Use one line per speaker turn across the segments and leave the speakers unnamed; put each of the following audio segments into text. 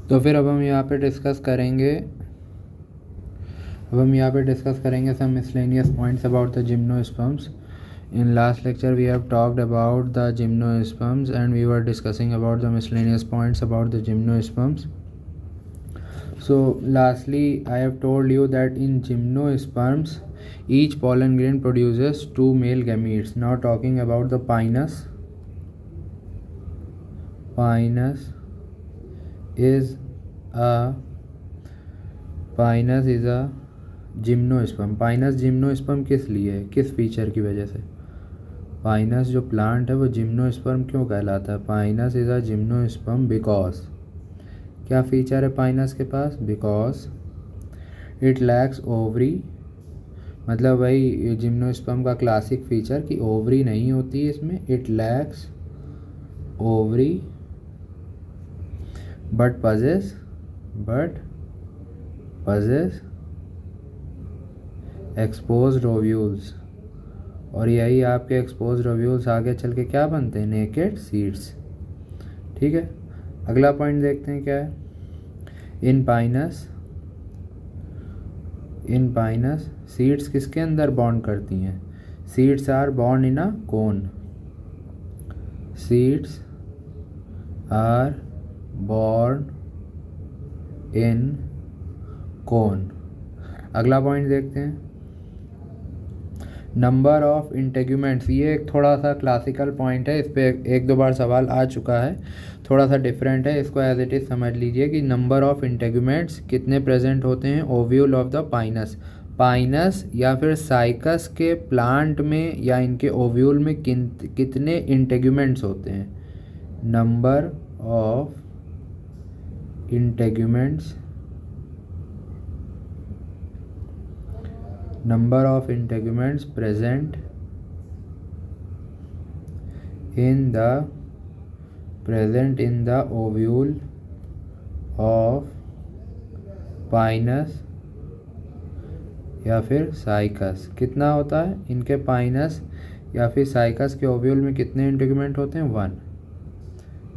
तो फिर अब हम यहाँ पे डिस्कस करेंगे some miscellaneous points about the gymnosperms. In last lecture we have talked about the gymnosperms and we were discussing about the miscellaneous points about the gymnosperms. So lastly I have told you that in gymnosperms each pollen grain produces two male gametes. Now talking about the pinus. Pinus is a gymnosperm. Pinus gymnosperm किस लिए है, किस feature की वजह से? Pinus जो plant है वो जिम्नोस्पर्म क्यों कहलाता है? Pinus is a gymnosperm because, क्या फीचर है पाइनस के पास? Because it lacks ovary. मतलब वही जिम्नोस्पर्म का क्लासिक फीचर कि ओवरी नहीं होती है इसमें. It lacks ovary but possess exposed ovules. और यही आपके एक्सपोज्ड ओव्यूल्स आगे चल के क्या बनते हैं? Naked seeds. ठीक है, अगला पॉइंट देखते हैं क्या है. इन पाइनस सीड्स किसके अंदर बॉन्ड करती हैं? Seeds are born in a cone. Seeds are born in cone. अगला पॉइंट देखते हैं, नंबर ऑफ इंटेग्यूमेंट्स. ये एक थोड़ा सा क्लासिकल पॉइंट है, इस पर एक दो बार सवाल आ चुका है, थोड़ा सा डिफरेंट है, इसको एज इट इज़ समझ लीजिए कि नंबर ऑफ इंटेग्यूमेंट्स कितने प्रेजेंट होते हैं ओव्यूल ऑफ द पाइनस या फिर साइकस के प्लांट में या इनके ओव्यूल में कितने इंटेग्यूमेंट्स होते हैं? Number of integuments present in the ovule of Pinus या फिर साइकस. कितना होता है इनके पाइनस या फिर साइकस के ओव्यूल में? कितने इंटेग्यूमेंट होते हैं? 1.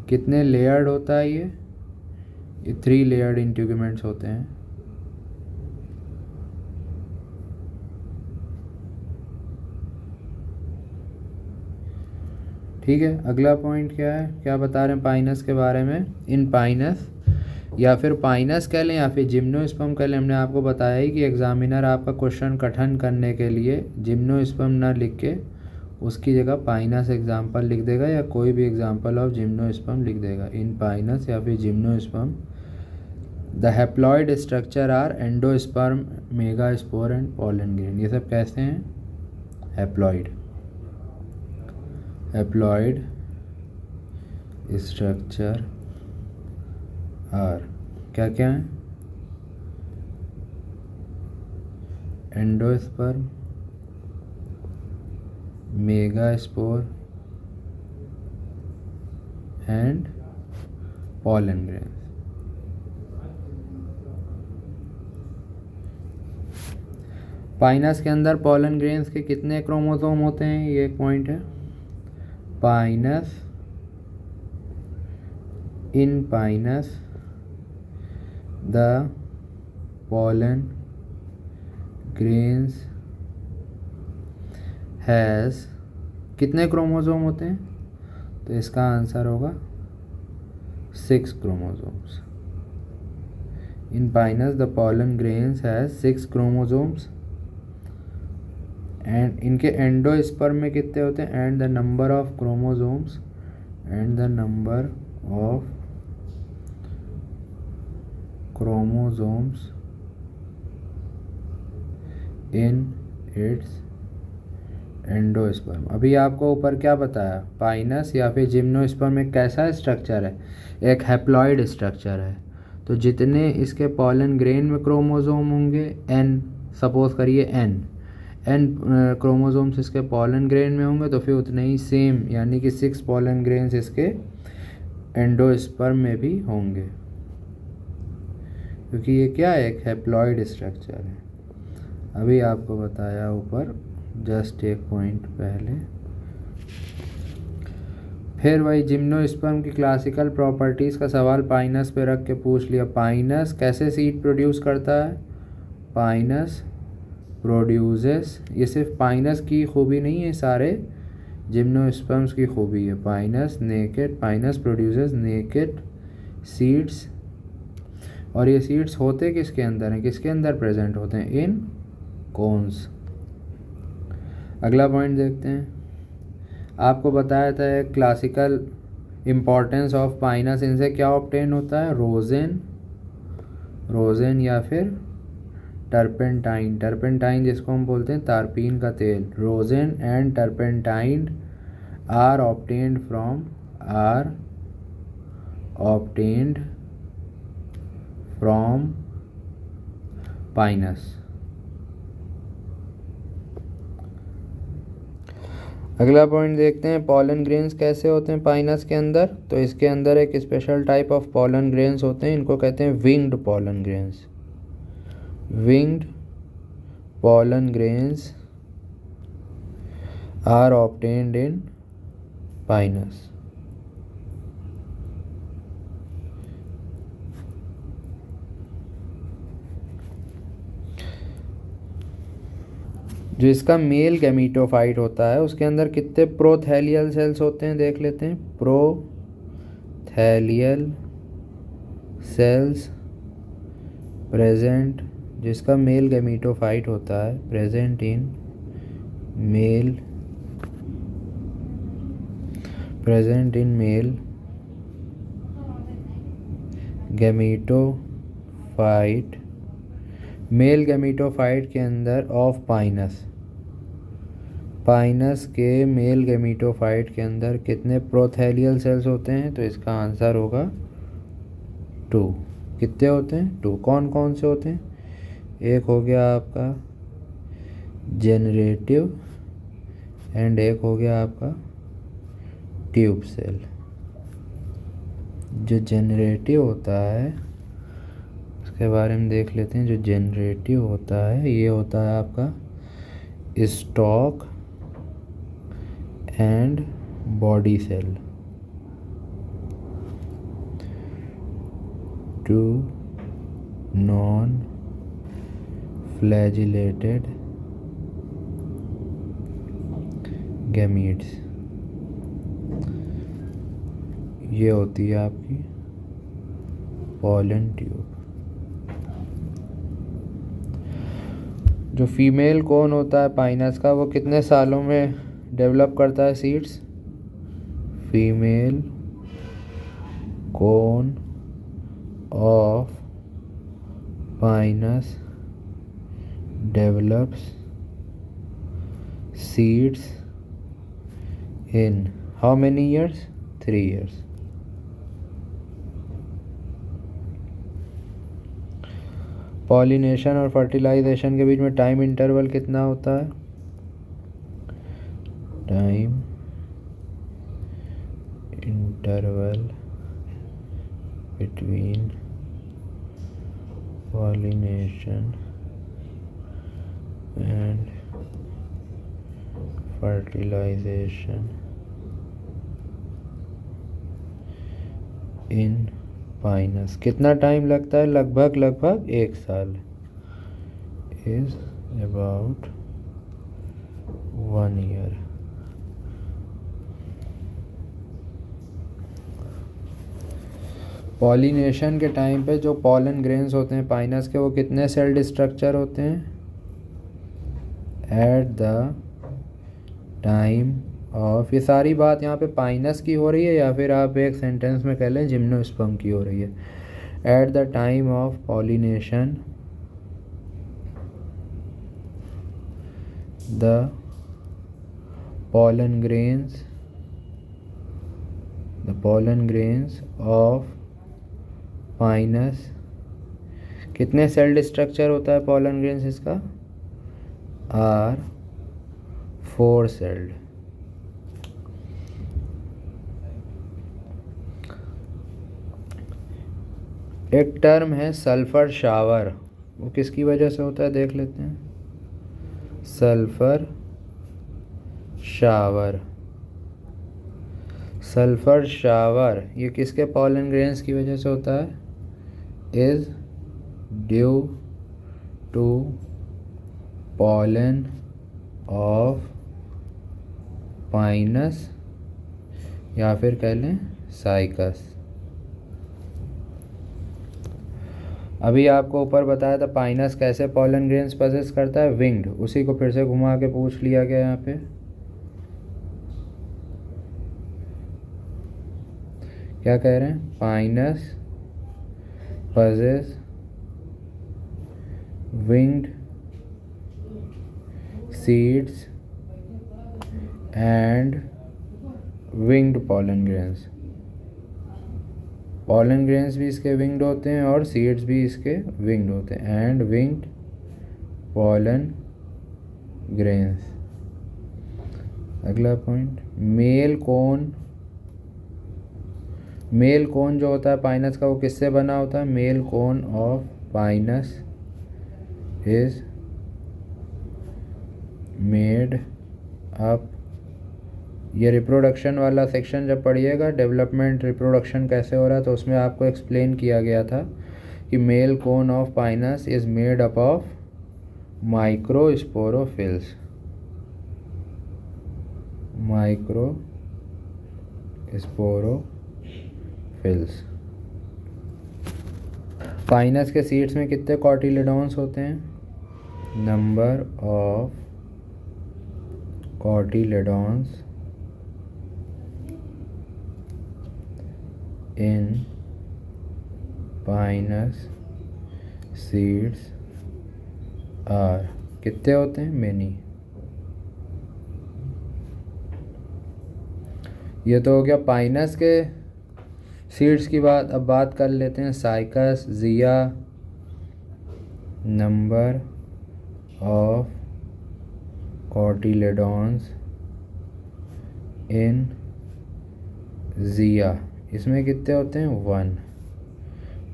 कितने लेयर्ड होता है ये 3 लेयर्ड इंटेग्यूमेंट्स होते हैं. ठीक है, अगला पॉइंट क्या है, क्या बता रहे हैं पाइनस के बारे में? इन पाइनस या फिर पाइनस कह लें या फिर जिम्नोस्पर्म कह लें, हमने आपको बताया ही कि एग्जामिनर आपका क्वेश्चन कठिन करने के लिए जिम्नोस्पर्म ना लिख के उसकी जगह पाइनस एग्जाम्पल लिख देगा या कोई भी एग्जाम्पल ऑफ जिम्नोस्पर्म लिख देगा. इन पाइनस या फिर gymnosperm the haploid structure are endosperm, megaspore and pollen grain. ये सब कैसे हैं? हैप्लॉइड स्ट्रक्चर आर क्या क्या है? Endosperm, megaspore and pollen grain. Pinus के अंदर पोलन ग्रेन्स के कितने क्रोमोसोम होते हैं? ये एक पॉइंट है. In Pinus the pollen grains has कितने क्रोमोसोम होते हैं? तो इसका आंसर होगा 6 chromosomes. In Pinus the pollen grains has 6 chromosomes. And इनके एंडोस्पर्म में कितने होते हैं? And the number of chromosomes in its endosperm. अभी आपको ऊपर क्या बताया? पाइनस या फिर जिम्नोस्पर्म एक कैसा स्ट्रक्चर है? एक हैप्लॉइड स्ट्रक्चर है. तो जितने इसके पॉलन ग्रेन में क्रोमोसोम होंगे n, सपोज करिए n क्रोमोसोम्स इसके पॉलन ग्रेन में होंगे, तो फिर उतने ही सेम यानी कि 6 पॉलन ग्रेन्स इसके एंडोस्पर्म में भी होंगे, क्योंकि ये क्या है? एक हैप्लॉइड स्ट्रक्चर है. अभी आपको बताया ऊपर जस्ट एक पॉइंट पहले. फिर वही जिम्नोस्पर्म की क्लासिकल प्रॉपर्टीज़ का सवाल पाइनस पे रख के पूछ लिया। पाइनस कैसे सीड प्रोड्यूस करता है? पाइनस प्रोड्यूसेस, ये सिर्फ पाइनस की खूबी नहीं है, सारे जिम्नोस्पर्म्स की खूबी है। पाइनस प्रोड्यूसेस नेकेड सीड्स, और ये सीड्स होते किसके अंदर हैं? किसके अंदर प्रेजेंट होते हैं? इन कोन्स। अगला पॉइंट देखते हैं। आपको बताया था एक क्लासिकल इम्पोर्टेंस ऑफ पाइनस, इनसे क्या ऑब्टेन होता है? रोजेन या फिर टर्पेंटाइन जिसको हम बोलते हैं तारपीन का तेल। Rosin and turpentine are obtained from Pinus. अगला पॉइंट देखते हैं, पॉलन ग्रेन्स कैसे होते हैं पाइनस के अंदर। तो इसके अंदर एक special type of pollen grains होते हैं, इनको कहते हैं winged pollen grains. Winged pollen grains are obtained in Pinus. जो इसका मेल गैमीटोफाइट होता है उसके अंदर कितने प्रोथैलियल सेल्स होते हैं देख लेते हैं। प्रोथैलियल सेल्स प्रेजेंट, जिसका मेल गैमीटोफाइट होता है, प्रेजेंट इन मेल गैमीटोफाइट के अंदर ऑफ पाइनस के मेल गैमीटोफाइट के अंदर कितने प्रोथैलियल सेल्स होते हैं? तो इसका आंसर होगा 2। कितने होते हैं? 2। कौन कौन से होते हैं? एक हो गया आपका जेनरेटिव एंड एक हो गया आपका ट्यूब सेल। जो जेनरेटिव होता है उसके बारे में देख लेते हैं। जो जेनरेटिव होता है ये होता है आपका stalk and body cell. 2 non flagellated gametes, ये होती है आपकी पॉलन ट्यूब। जो फीमेल कोन होता है पाइनस का वो कितने सालों में डेवलप करता है seeds? Female cone of Pinus develops seeds in how many years? 3 years। Pollination और फर्टिलाइजेशन के बीच में टाइम इंटरवल कितना होता है? Time interval between pollination and fertilization in Pinus कितना टाइम लगता है? लगभग 1 साल। Is about 1 year। पॉलिनेशन के टाइम पे जो पॉलन ग्रेन्स होते हैं पाइनस के वो कितने सेल्ड स्ट्रक्चर होते हैं? एट द टाइम ऑफ, ये सारी बात यहाँ पे पाइनस की हो रही है या फिर आप एक सेंटेंस में कह लें जिम्नोस्पर्म की हो रही है। At the time of pollination the pollen grains of Pinus, कितने सेल्ड स्ट्रक्चर होता है पॉलन ग्रेन्स इसका? Are 4 celled. एक टर्म है सल्फर शावर, वो किसकी वजह से होता है देख लेते हैं। सल्फर शावर, सल्फर शावर ये किसके पॉलन ग्रेन्स की वजह से होता है? Is due to pollen of Pinus या फिर कह लें साइकस। अभी आपको ऊपर बताया था पाइनस कैसे पॉलन ग्रेन्स पजेस करता है, विंग्ड। उसी को फिर से घुमा के पूछ लिया गया यहाँ पे। क्या कह रहे हैं? Pinus possess winged seeds and winged pollen grains. Pollen grains भी इसके विंग्ड होते हैं और सीड्स भी इसके विंग्ड होते हैं। And winged pollen grains. अगला पॉइंट, मेल कोन जो होता है पाइनस का वो किससे बना होता है? Mail cone of Pinus is made up. ये रिप्रोडक्शन वाला सेक्शन जब पढ़िएगा, डेवलपमेंट रिप्रोडक्शन कैसे हो रहा है, तो उसमें आपको एक्सप्लेन किया गया था कि male cone of Pinus is made up of microsporophylls. Microsporophylls. Pinus के सीड्स में कितने कॉटिलेडॉन्स होते हैं? Number of cotyledons in pinus seeds are कितने होते हैं? many। ये तो हो गया पाइनस के सीड्स की बात। अब बात कर लेते हैं साइकस, जिया। नंबर ऑफ कॉटिलेडॉन्स इन जिया, इसमें कितने होते हैं? 1।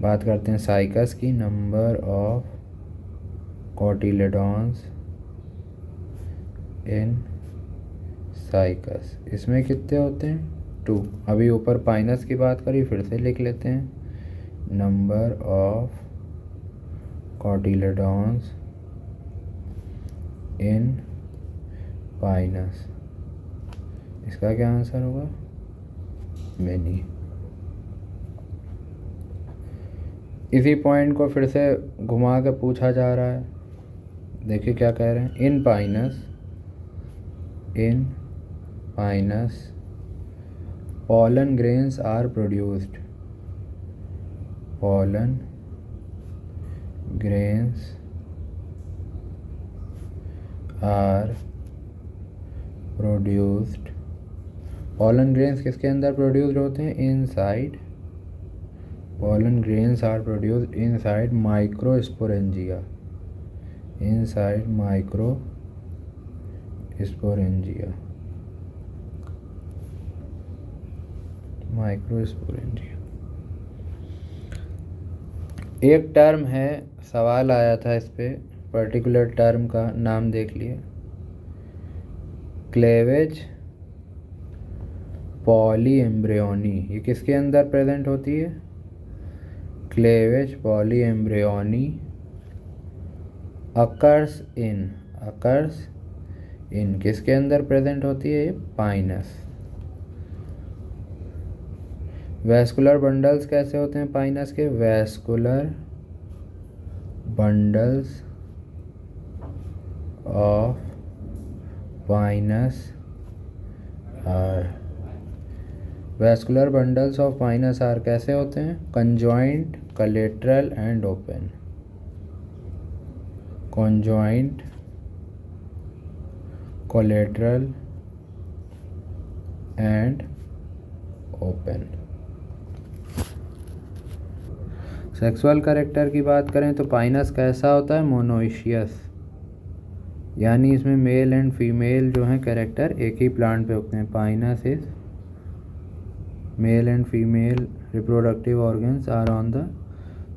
बात करते हैं साइकस की। नंबर ऑफ कॉटिलेडॉन्स इन साइकस, इसमें कितने होते हैं? 2। अभी ऊपर पाइनस की बात करी, फिर से लिख लेते हैं। नंबर ऑफ कॉटिलेडॉन्स इन पाइनस, इसका क्या आंसर होगा? मैनी। इसी पॉइंट को फिर से घुमा के पूछा जा रहा है। देखिए क्या कह रहे हैं। इन Pinus pollen grains are produced। pollen grains are produced। pollen grains किसके अंदर प्रोड्यूस्ड होते हैं? Inside. pollen grains are produced inside microsporangia। inside microsporangia। Microsporangia एक टर्म है, सवाल आया था इस पे। पर्टिकुलर टर्म का नाम देख लिए। क्लेवेज पॉलीएम्ब्रियोनी, ये किसके अंदर प्रेजेंट होती है? क्लेवेज पॉलीएम्ब्रियोनी अकर्स इन किसके अंदर प्रेजेंट होती है? पाइनस। वैस्कुलर बंडल्स कैसे होते हैं पाइनस के? Vascular bundles of Pinus are. Vascular bundles of Pinus are कैसे होते हैं? Conjoint, collateral and open. Conjoint, collateral and open. Sexual character की बात करें तो पाइनस कैसा होता है? मोनोइशियस, यानी इसमें मेल एंड फीमेल जो हैं कैरेक्टर एक ही प्लांट पे होते हैं। Pinus is male and female reproductive organs are on the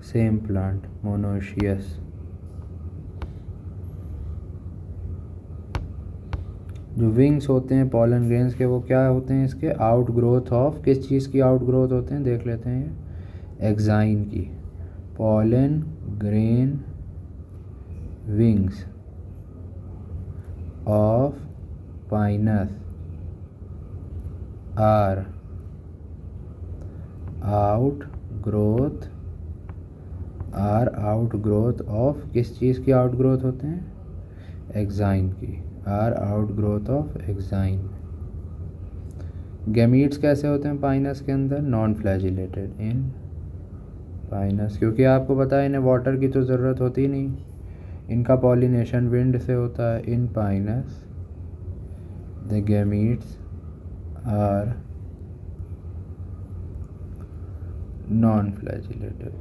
same plant. Monoecious. जो विंग्स होते हैं पॉलन ग्रेन्स के वो क्या होते हैं इसके आउट ग्रोथ ऑफ, किस चीज़ की आउट ग्रोथ होते हैं देख लेते हैं, एक्साइन की। Pollen grain wings of Pinus are out growth of, किस चीज़ की आउट ग्रोथ होते हैं, एक्साइन की, are out growth of exine. Gametes कैसे होते हैं पाइनस के अंदर, नॉन फ्लैजिलेटेड इन पाइनस, क्योंकि आपको पता है इन्हें वाटर की तो ज़रूरत होती नहीं, इनका पॉलिनेशन विंड से होता है। In Pinus the gametes are non flagellated.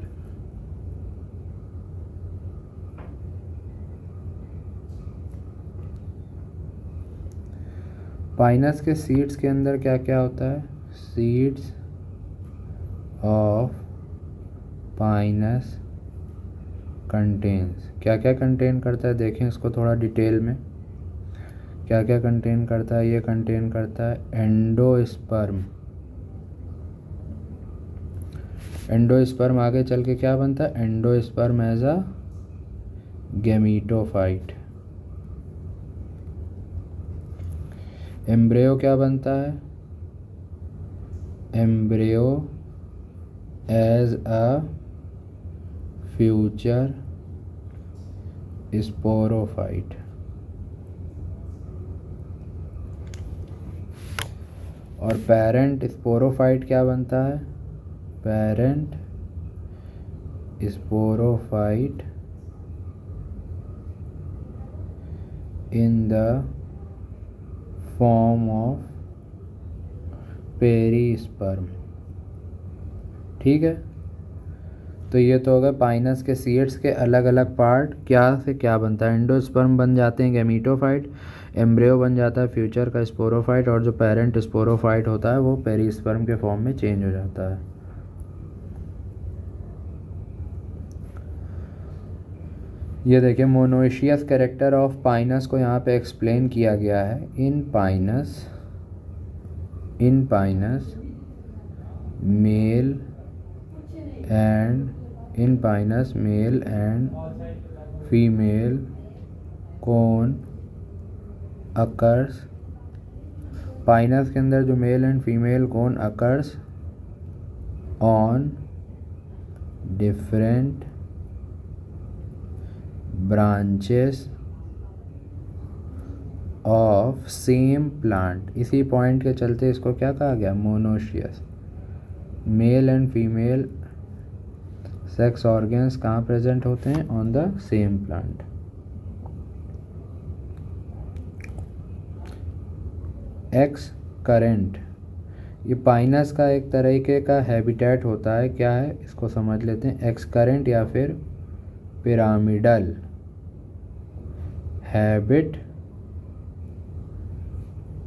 Pinus के सीड्स के अंदर क्या क्या होता है, सीड्स ऑफ पाइनस कंटेन्स, क्या क्या कंटेन करता है देखें इसको थोड़ा डिटेल में, क्या क्या कंटेन करता है। ये कंटेन करता है एंडोस्पर्म, एंडोस्पर्म आगे चल के क्या बनता है, endosperm as a gametophyte. Embryo क्या बनता है, embryo as a future sporophyte. और पेरेंट स्पोरोफाइट क्या बनता है, parent sporophyte in the form of perisperm. ठीक है, तो ये तो होगा पाइनस के सीड्स के अलग अलग पार्ट, क्या से क्या बनता है, एंडोस्पर्म बन जाते हैं गैमीटोफाइट, एम्ब्रियो बन जाता है फ्यूचर का स्पोरोफाइट, और जो पेरेंट स्पोरोफाइट होता है वो पेरिस्पर्म के फॉर्म में चेंज हो जाता है। ये देखिए मोनोइशियस कैरेक्टर ऑफ पाइनस को यहाँ पे एक्सप्लेन किया गया है। In Pinus male and female cone occurs, Pinus के अंदर जो male and female cone occurs on different branches of same plant. इसी पॉइंट के चलते इसको क्या कहा गया, monoecious. Male and female sex organs कहाँ प्रेजेंट होते हैं, on the same plant. Excurrent, ये पाइनस का एक तरीके का हैबिटेट होता है, क्या है इसको समझ लेते हैं। एक्स करेंट या फिर pyramidal habit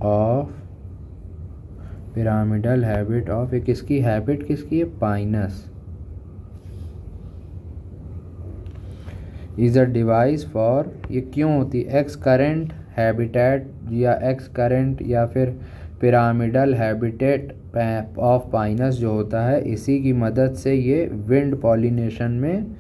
of, pyramidal habit of, ये किसकी हैबिट, किसकी है, Pinus. Is a device for, ये क्यों होती है, एक्स करेंट हैबिटेट या एक्स करेंट या फिर पिरामिडल हैबिटेट ऑफ पाइनस जो होता है, इसी की मदद से ये विंड पॉलिनेशन में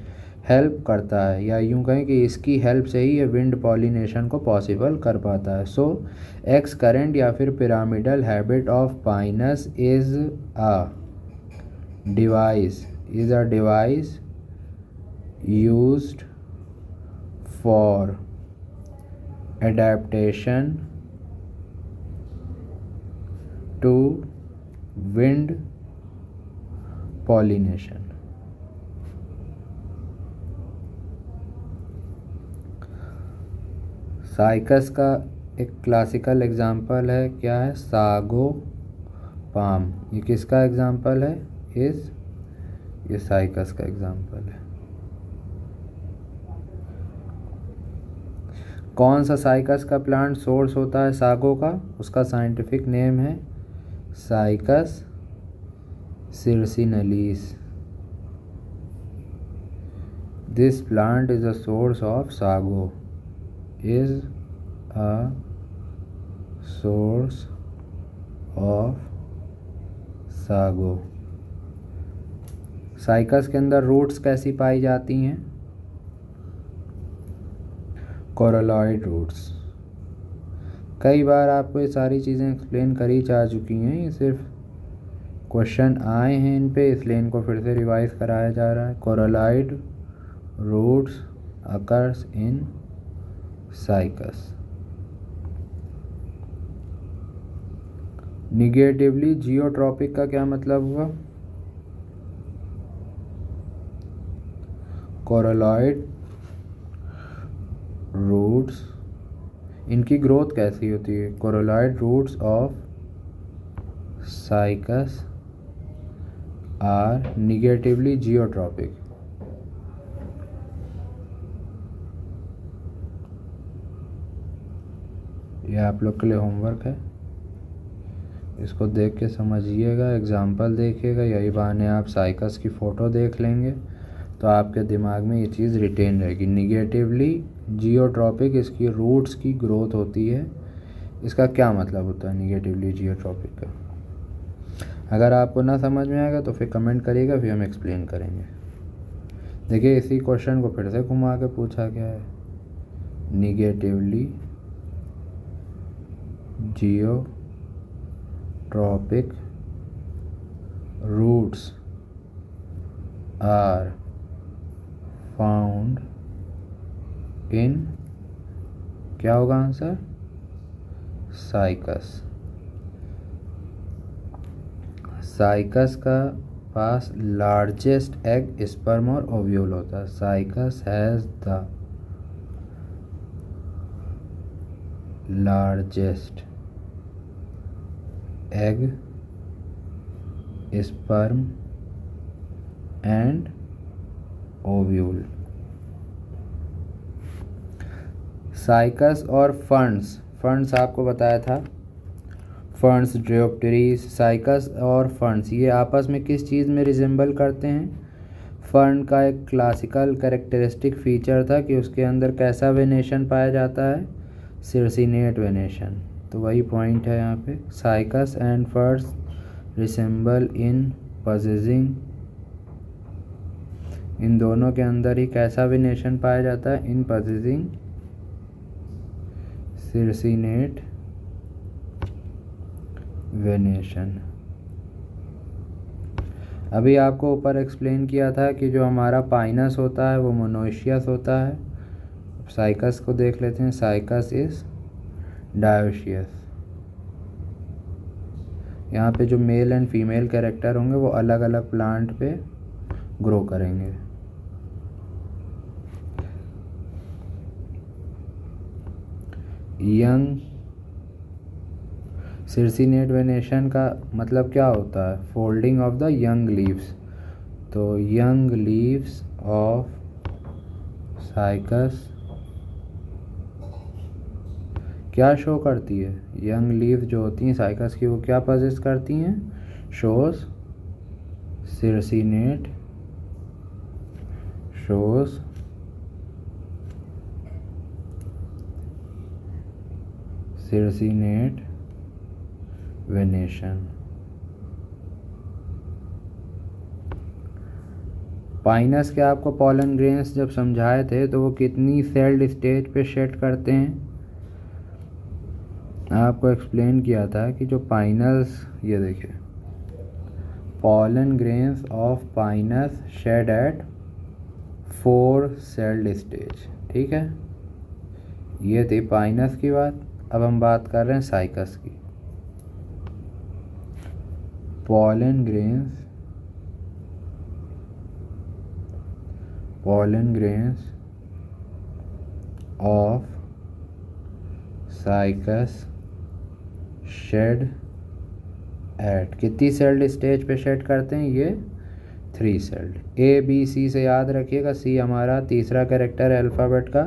हेल्प करता है, या यूँ कहें कि इसकी हेल्प से ही ये विंड पॉलिनेशन को पॉसिबल कर पाता है। सो एक्स करेंट या फिर pyramidal habit of Pinus is a device used for adaptation to wind pollination। Cycas का एक क्लासिकल एग्जाम्पल है, क्या है, सागो पाम। ये किसका एग्जाम्पल है, ये साइकस का एग्जाम्पल है। कौन सा साइकस का प्लांट सोर्स होता है सागो का, उसका साइंटिफिक नेम है Cycas circinalis. This plant is a source of sago, is a source of sago. Cycas के अंदर रूट्स कैसी पाई जाती हैं? Coralloid roots. कई बार आपको ये सारी चीज़ें एक्सप्लेन करी जा चुकी हैं, ये सिर्फ क्वेश्चन आए हैं इन पे, इसलिए इनको फिर से रिवाइज कराया जा रहा है। Coralloid roots occurs in Cycas. Negatively geotropic का क्या मतलब हुआ? कोरोलॉइड रूट्स, इनकी ग्रोथ कैसी होती है? Coralloid roots of Cycas are negatively geotropic. यह आप लोग के लिए होमवर्क है, इसको देख के समझिएगा, एग्जाम्पल देखिएगा, यही बहाने आप साइकस की फ़ोटो देख लेंगे तो आपके दिमाग में ये चीज़ रिटेन रहेगी। निगेटिवली जियोट्रॉपिक, इसकी रूट्स की ग्रोथ होती है। इसका क्या मतलब होता है निगेटिवली जियोट्रॉपिक का? अगर आपको ना समझ में आएगा तो फिर कमेंट करिएगा, फिर हम एक्सप्लेन करेंगे। देखिए इसी क्वेश्चन को फिर से घुमा के पूछा गया है। Negatively geotropic roots are found in, क्या होगा आंसर? साइकस। साइकस का पास लार्जेस्ट एग, स्पर्म और ओव्यूल होता है। Cycas has the largest egg, sperm and ovule. Cycas और फंड्स आपको बताया था, फंड्स, ड्रियोप्टेरीज, साइकस और फंड्स ये आपस में किस चीज़ में रिजेंबल करते हैं? फंड का एक क्लासिकल कैरेक्टरिस्टिक फीचर था कि उसके अंदर कैसा वेनेशन पाया जाता है? Circinate venation. तो वही पॉइंट है यहाँ पे। Cycas and ferns resemble in possessing, इन दोनों के अंदर ही कैसा वेनेशन पाया जाता है? In possessing circinate venation. अभी आपको ऊपर एक्सप्लेन किया था कि जो हमारा पाइनस होता है वो मोनोइशियस होता है। साइकस को देख लेते हैं। Cycas is dioecious. यहाँ पे जो मेल एंड फीमेल कैरेक्टर होंगे वो अलग अलग प्लांट पे ग्रो करेंगे। यंग सिरसिनेट वेनेशन का मतलब क्या होता है? Folding of the young leaves. तो यंग लीव्स ऑफ साइकस क्या शो करती है? यंग लीव जो होती हैं साइकस की वो क्या पजेस करती हैं? Shows circinate, shows circinate venation. Pinus के आपको पॉलन ग्रेन्स जब समझाए थे तो वो कितनी सेल्ड स्टेज पे शेड करते हैं? आपको एक्सप्लेन किया था कि जो पाइनस, ये देखिए, pollen grains of Pinus shed at 4 celled stage. ठीक है, ये थी पाइनस की बात। अब हम बात कर रहे हैं साइकस की। pollen grains of Cycas shed at, कितनी सेल्ड स्टेज पे शेड करते हैं? ये 3 सेल्ड। ए बी सी से याद रखिएगा, सी हमारा तीसरा कैरेक्टर है अल्फ़ाबेट का।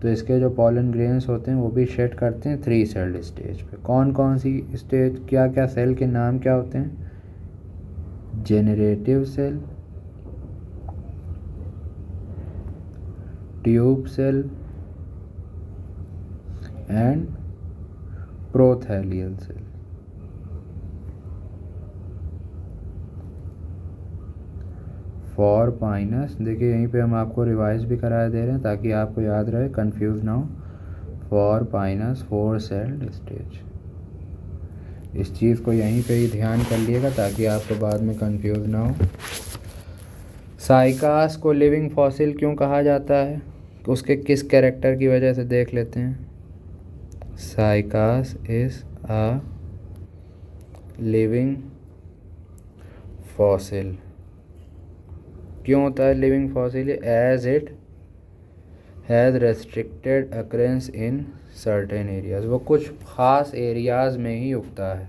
तो इसके जो पॉलन ग्रेन्स होते हैं वो भी शेड करते हैं 3 सेल्ड स्टेज पे। कौन कौन सी स्टेज, क्या क्या सेल के नाम क्या होते हैं? Generative cell, tube cell and prothallial cell. For Pinus, देखिए यहीं पे हम आपको रिवाइज भी कराया दे रहे हैं ताकि आपको याद रहे, कंफ्यूज ना हो। फॉर पाइनस 4 सेल्ड स्टेज, इस चीज़ को यहीं पे ही ध्यान कर लिएगा ताकि आपको बाद में कंफ्यूज ना हो। साइकास को लिविंग फॉसिल क्यों कहा जाता है, उसके किस कैरेक्टर की वजह से देख लेते हैं। Cycas is a living fossil. क्यों होता है living fossil, as it has restricted occurrence in certain areas, वो कुछ ख़ास एरियाज में ही उगता है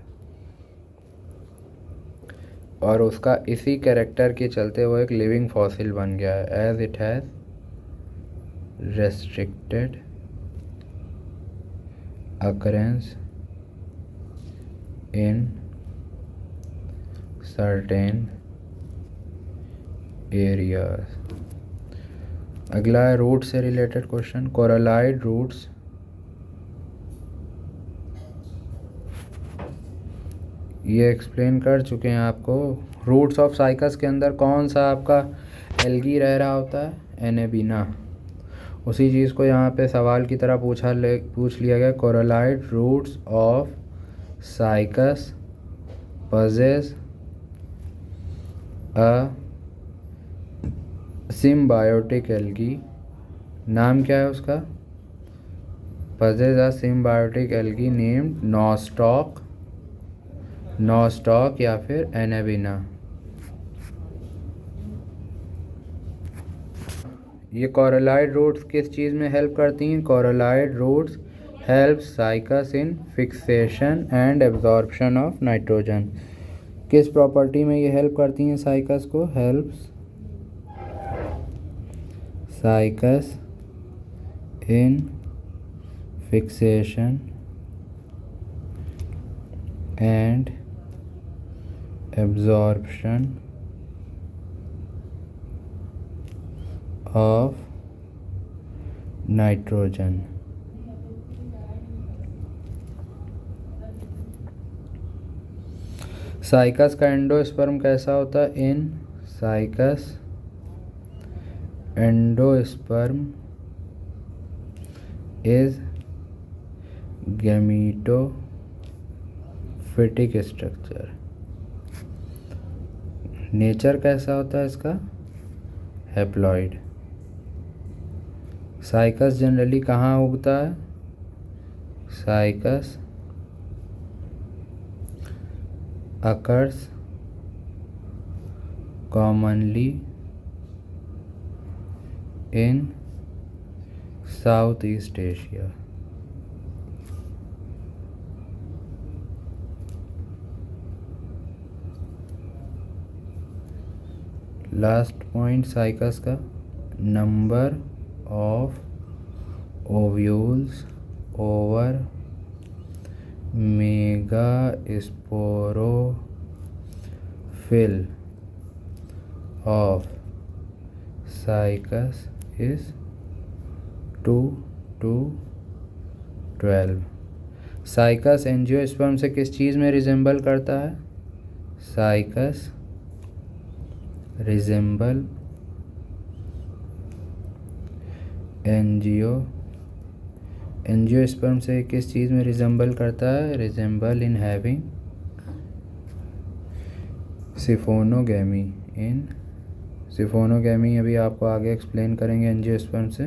और उसका इसी कैरेक्टर के चलते वो एक लिविंग फॉसिल बन गया है। As it has restricted occurrence in certain areas. अगला है रूट से रिलेटेड क्वेश्चन। कोरलाइड रूट्स ये एक्सप्लेन कर चुके हैं आपको। रूट्स ऑफ साइकस के अंदर कौन सा आपका एल्गी रह रहा होता है, एनेबिना। उसी चीज़ को यहाँ पे सवाल की तरह पूछ लिया गया। Coralloid roots of Cycas possess a symbiotic algae, नाम क्या है उसका, possess a symbiotic algae named Nostoc या फिर एनेबिना। ये कोरलाइड रूट्स किस चीज़ में हेल्प करती हैं, coralloid roots help Cycas in fixation and absorption of nitrogen. किस प्रॉपर्टी में ये हेल्प करती हैं साइकस को, helps Cycas in fixation and absorption of nitrogen. Cycas का एंडोस्पर्म कैसा होता है, in Cycas endosperm is gametophytic structure. Nature कैसा होता है इसका, हैप्लॉइड। साइकस जनरली कहाँ उगता है, Cycas occurs commonly in Southeast Asia. Last point Cycas का, number of ovules over megasporophyll of Cycas is 2 to 12। Cycas angiosperm से किस चीज़ में रिजेंबल करता है, साइकस रिजेंबल एंजियोस्पर्म से किस चीज़ में रिजेंबल करता है, रिजेंबल इन हैविंग सिफोनोगैमी। इन सिफोनोगैमी अभी आपको आगे एक्सप्लेन करेंगे एंजियोस्पर्म से।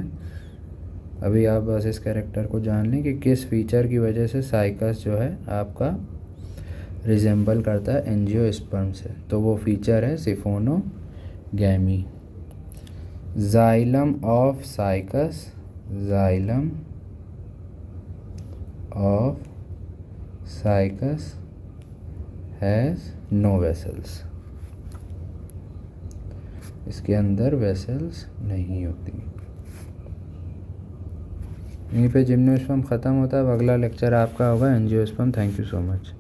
अभी आप बस इस कैरेक्टर को जान लें कि किस फीचर की वजह से साइकस जो है आपका रिजेंबल करता है एंजियोस्पर्म से, तो वो फीचर है siphonogamy. Xylem of Cycas, xylem of Cycas has no vessels, इसके अंदर वेसल्स नहीं होती। यहीं पे जिम्नोस्पर्म ख़त्म होता है। अब अगला लेक्चर आपका होगा angiosperm. Thank you so much.